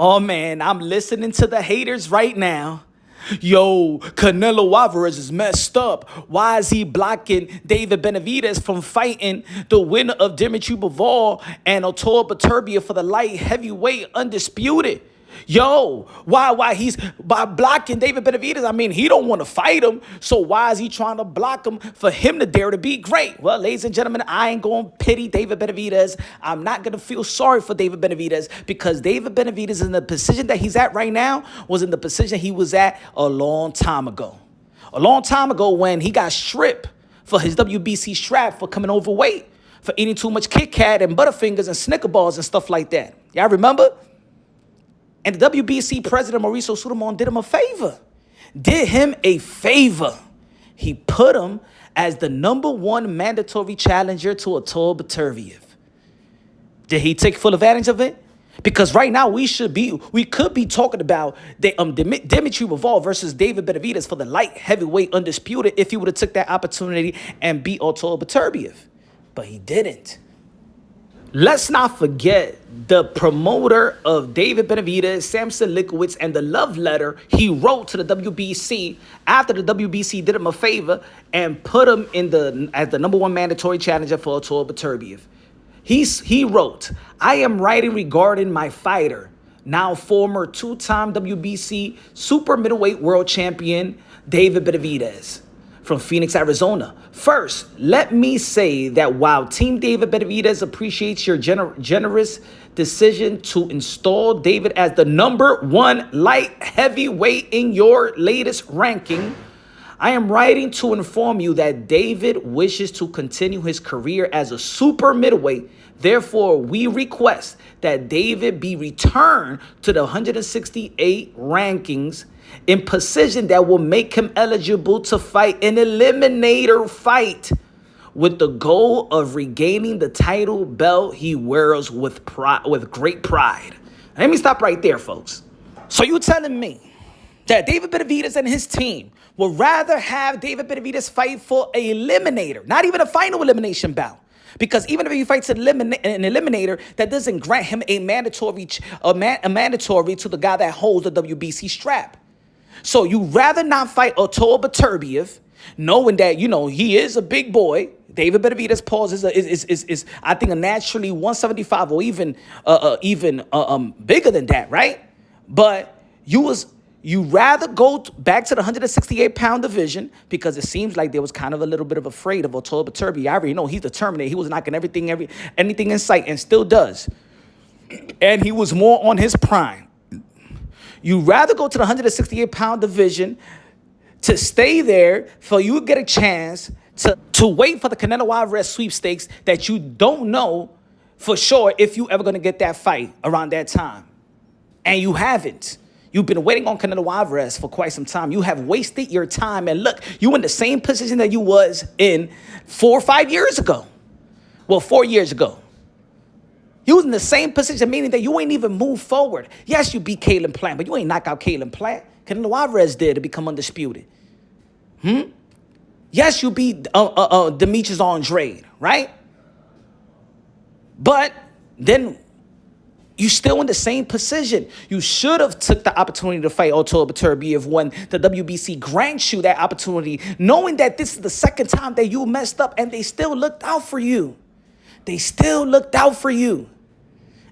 Oh man, I'm listening to the haters right now. Yo, Canelo Alvarez is messed up. Why is he blocking David Benavidez from fighting the winner of Dimitry Bivol and Artur Beterbiev for the light heavyweight undisputed? Yo, why he's by blocking David Benavidez? I mean, he don't want to fight him, so why is he trying to block him for him to dare to be great? Well, ladies and gentlemen, I ain't going to pity David Benavidez. I'm not going to feel sorry for David Benavidez because David Benavidez in the position that he's at right now was in the position he was at a long time ago. A long time ago when he got stripped for his WBC strap for coming overweight, for eating too much Kit Kat and Butterfingers and Snicker bars and stuff like that. Y'all remember? And the WBC president, Mauricio Sudamon, did him a favor. Did him a favor. He put him as the #1 mandatory challenger to Artur Beterbiev. Did he take full advantage of it? Because right now we could be talking about Dimitry Bivol versus David Benavidez for the light heavyweight undisputed if he would have took that opportunity and beat Artur Beterbiev. But he didn't. Let's not forget the promoter of David Benavidez, Samson Likowitz, and the love letter he wrote to the WBC after the WBC did him a favor and put him as the #1 mandatory challenger for Artur Beterbiev. He wrote, "I am writing regarding my fighter, now former 2-time WBC super middleweight world champion, David Benavidez, from Phoenix, Arizona. First, let me say that while Team David Benavidez appreciates your generous decision to install David as the #1 light heavyweight in your latest ranking, I am writing to inform you that David wishes to continue his career as a super middleweight. Therefore, we request that David be returned to the 168 rankings in position that will make him eligible to fight an eliminator fight with the goal of regaining the title belt he wears with great pride." Let me stop right there, folks. So you telling me that David Benavidez and his team would rather have David Benavidez fight for an eliminator, not even a final elimination bout? Because even if he fights an eliminator, that doesn't grant him a mandatory to the guy that holds the WBC strap. So you rather not fight Artur Beterbiev, knowing that, he is a big boy. David Benavidez is I think a naturally 175 or even bigger than that, right? But you rather go back to the 168-pound division because it seems like there was kind of a little bit of afraid of Artur Beterbiev. I already know he's determined. He was knocking anything in sight and still does. And he was more on his prime. You rather go to the 168-pound division to stay there for you to get a chance to wait for the Canelo Alvarez sweepstakes that you don't know for sure if you ever going to get that fight around that time. And you haven't. You've been waiting on Canelo Alvarez for quite some time. You have wasted your time. And look, you in the same position that you was in 4 or 5 years ago. Well, 4 years ago. You was in the same position, meaning that you ain't even moved forward. Yes, you beat Caleb Plant, but you ain't knock out Caleb Plant. Canelo Alvarez did to become undisputed. Yes, you beat Dimitry Andrade, right? But then you still in the same position. You should have took the opportunity to fight Artur Beterbiev when the WBC grants you that opportunity, knowing that this is the second time that you messed up and they still looked out for you. They still looked out for you.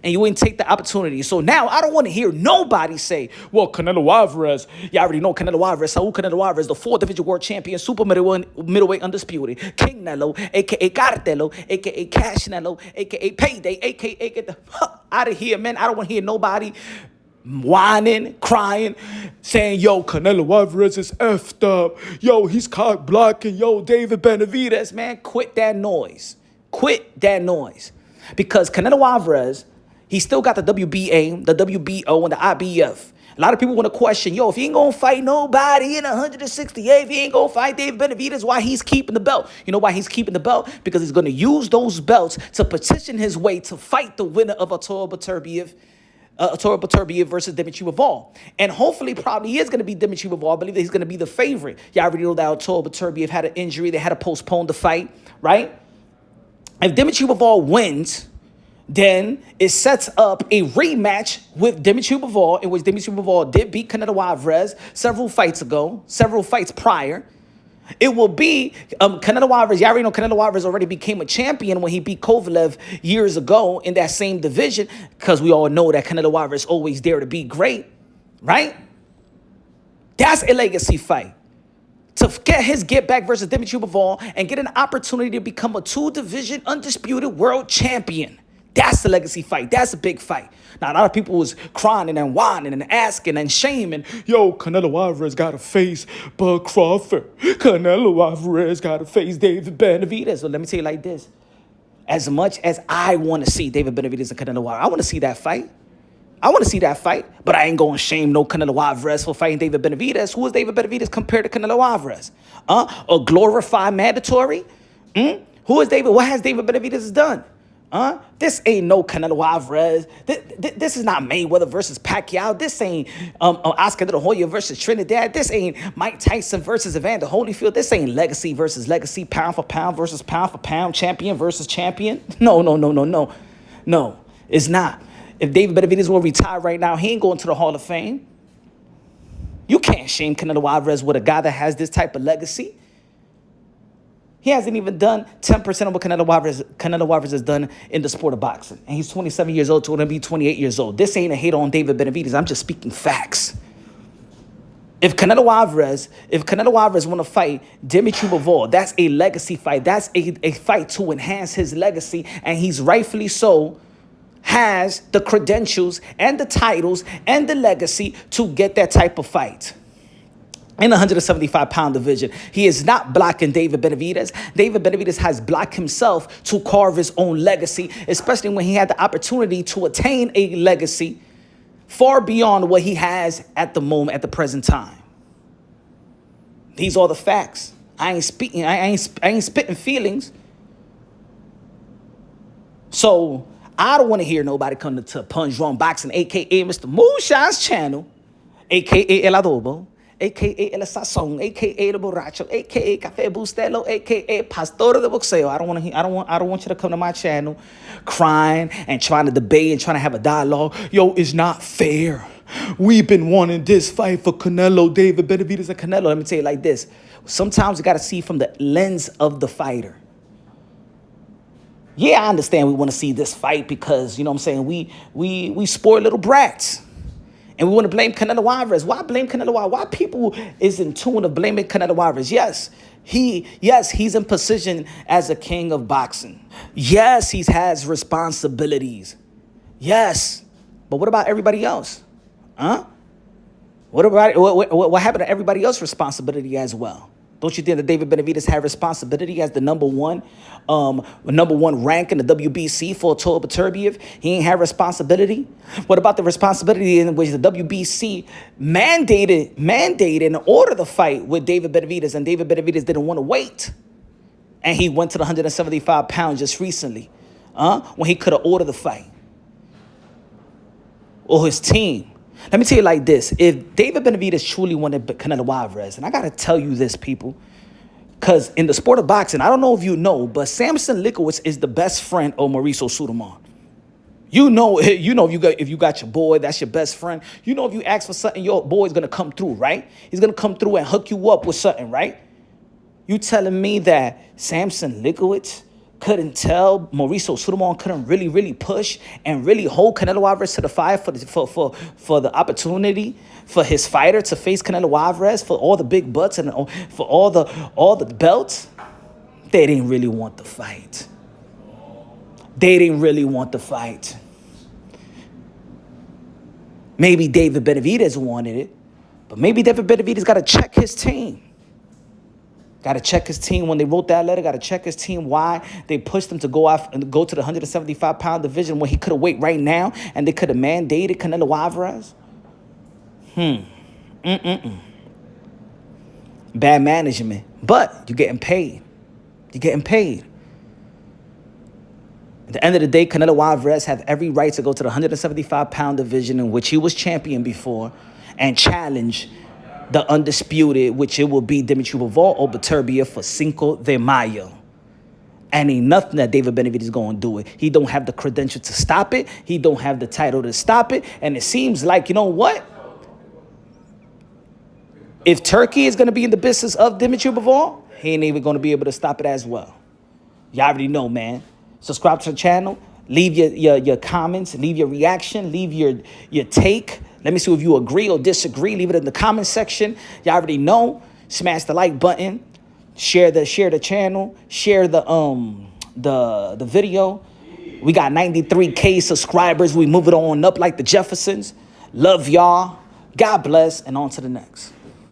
And you wouldn't take the opportunity. So now I don't want to hear nobody say, well, Canelo Alvarez, you already know Canelo Alvarez, Saul Canelo Alvarez, the 4th division world champion, super middleweight undisputed, King Nello, a.k.a. Cartelo, a.k.a. Cash Nello, a.k.a. Payday, a.k.a. get the fuck out of here, man. I don't want to hear nobody whining, crying, saying, yo, Canelo Alvarez is effed up. Yo, he's caught blocking. Yo, David Benavidez, man, quit that noise. Quit that noise. Because Canelo Alvarez, he still got the WBA, the WBO, and the IBF. A lot of people want to question, yo, if he ain't going to fight nobody in 168, if he ain't going to fight David Benavidez, why he's keeping the belt? You know why he's keeping the belt? Because he's going to use those belts to petition his way to fight the winner of Artur Beterbiev versus Dimitry Bivol. And hopefully, probably is going to be Dimitry Bivol. I believe that he's going to be the favorite. Y'all already know that Artur Beterbiev had an injury. They had to postpone the fight, right? If Dimitry Bivol wins, Then it sets up a rematch with Dimitry Bivol, in which Dimitry Bivol did beat Canelo Alvarez several fights prior. It will be Canelo Alvarez. You already know Canelo Alvarez already became a champion when he beat Kovalev years ago in that same division, because we all know that Canelo Alvarez always there to be great, right? That's a legacy fight. To get his get back versus Dimitry Bivol and get an opportunity to become a two-division undisputed world champion. That's the legacy fight. That's a big fight. Now, a lot of people was crying and whining and asking and shaming. Yo, Canelo Alvarez got to face Bud Crawford. Canelo Alvarez got to face David Benavidez. So let me tell you like this. As much as I want to see David Benavidez and Canelo Alvarez, I want to see that fight. But I ain't going to shame no Canelo Alvarez for fighting David Benavidez. Who is David Benavidez compared to Canelo Alvarez? A glorified mandatory? Who is David? What has David Benavidez done? This ain't no Canelo Alvarez. This is not Mayweather versus Pacquiao. This ain't Oscar De La Hoya versus Trinidad. This ain't Mike Tyson versus Evander Holyfield. This ain't legacy versus legacy, pound for pound versus pound for pound, champion versus champion. No, it's not. If David Benavidez will retire right now, he ain't going to the Hall of Fame. You can't shame Canelo Alvarez with a guy that has this type of legacy. He hasn't even done 10% of what Canelo Alvarez has done in the sport of boxing. And he's 27 years old, going to be 28 years old. This ain't a hate on David Benavidez. I'm just speaking facts. If Canelo Alvarez want to fight Dimitry Bivol, that's a legacy fight. That's a fight to enhance his legacy. And he's rightfully so has the credentials and the titles and the legacy to get that type of fight. In the 175-pound division, he is not blocking David Benavidez. David Benavidez has blocked himself to carve his own legacy, especially when he had the opportunity to attain a legacy far beyond what he has at the present time. These are the facts. I ain't spitting feelings. So I don't want to hear nobody come to Punch Drunk Boxing, a.k.a. Mr. Moonshine's channel, a.k.a. El Adobo, a.k.a. El Sazón, a.k.a. El Borracho, a.k.a. Café Bustelo, a.k.a. Pastor de Boxeo. I don't want you to come to my channel crying and trying to debate and trying to have a dialogue. Yo, it's not fair. We've been wanting this fight for Canelo, David Benavidez, and Canelo. Let me tell you like this. Sometimes you got to see from the lens of the fighter. Yeah, I understand we want to see this fight because, you know what I'm saying, we spoiled little brats. And we want to blame Canelo Alvarez. Why blame Canelo Alvarez? Why people is in tune of blaming Canelo Alvarez? Yes, he's in position as a king of boxing. Yes, he has responsibilities. Yes, but what about everybody else? What happened to everybody else's responsibility as well? Don't you think that David Benavidez had responsibility as the number one rank in the WBC for Artur Beterbiev? He ain't had responsibility. What about the responsibility in which the WBC mandated and ordered the fight with David Benavidez, and David Benavidez didn't want to wait, and he went to the 175 pounds just recently, when he could have ordered the fight, or his team. Let me tell you like this. If David Benavidez truly wanted Canelo Alvarez, and I got to tell you this, people, because in the sport of boxing, I don't know if you know, but Samson Likowitz is the best friend of Mauricio Suleiman. If you got your boy, that's your best friend. You know if you ask for something, your boy's going to come through, right? He's going to come through and hook you up with something, right? You telling me that Samson Likowitz couldn't tell Mauricio Suleiman couldn't really push and really hold Canelo Alvarez to the fire for the opportunity for his fighter to face Canelo Alvarez for all the big butts and for all the belts? They didn't really want the fight. Maybe David Benavidez wanted it, but maybe David Benavidez got to check his team. Got to check his team when they wrote that letter. Got to check his team why they pushed him to go to the 175-pound division when he could have waited right now and they could have mandated Canelo Alvarez. Bad management. But you're getting paid. At the end of the day, Canelo Alvarez have every right to go to the 175-pound division in which he was champion before and challenge the Undisputed, which it will be Dimitry Bivol or Beterbiev for Cinco de Mayo. And ain't nothing that David Benavidez is going to do it. He don't have the credential to stop it. He don't have the title to stop it. And it seems like, you know what? If Turkey is going to be in the business of Dimitry Bivol, he ain't even going to be able to stop it as well. Y'all already know, man. Subscribe to the channel. Leave your comments. Leave your reaction. Leave your take. Let me see if you agree or disagree. Leave it in the comment section. Y'all already know. Smash the like button. Share the channel. Share the video. We got 93K subscribers. We moving on up like the Jeffersons. Love y'all. God bless. And on to the next.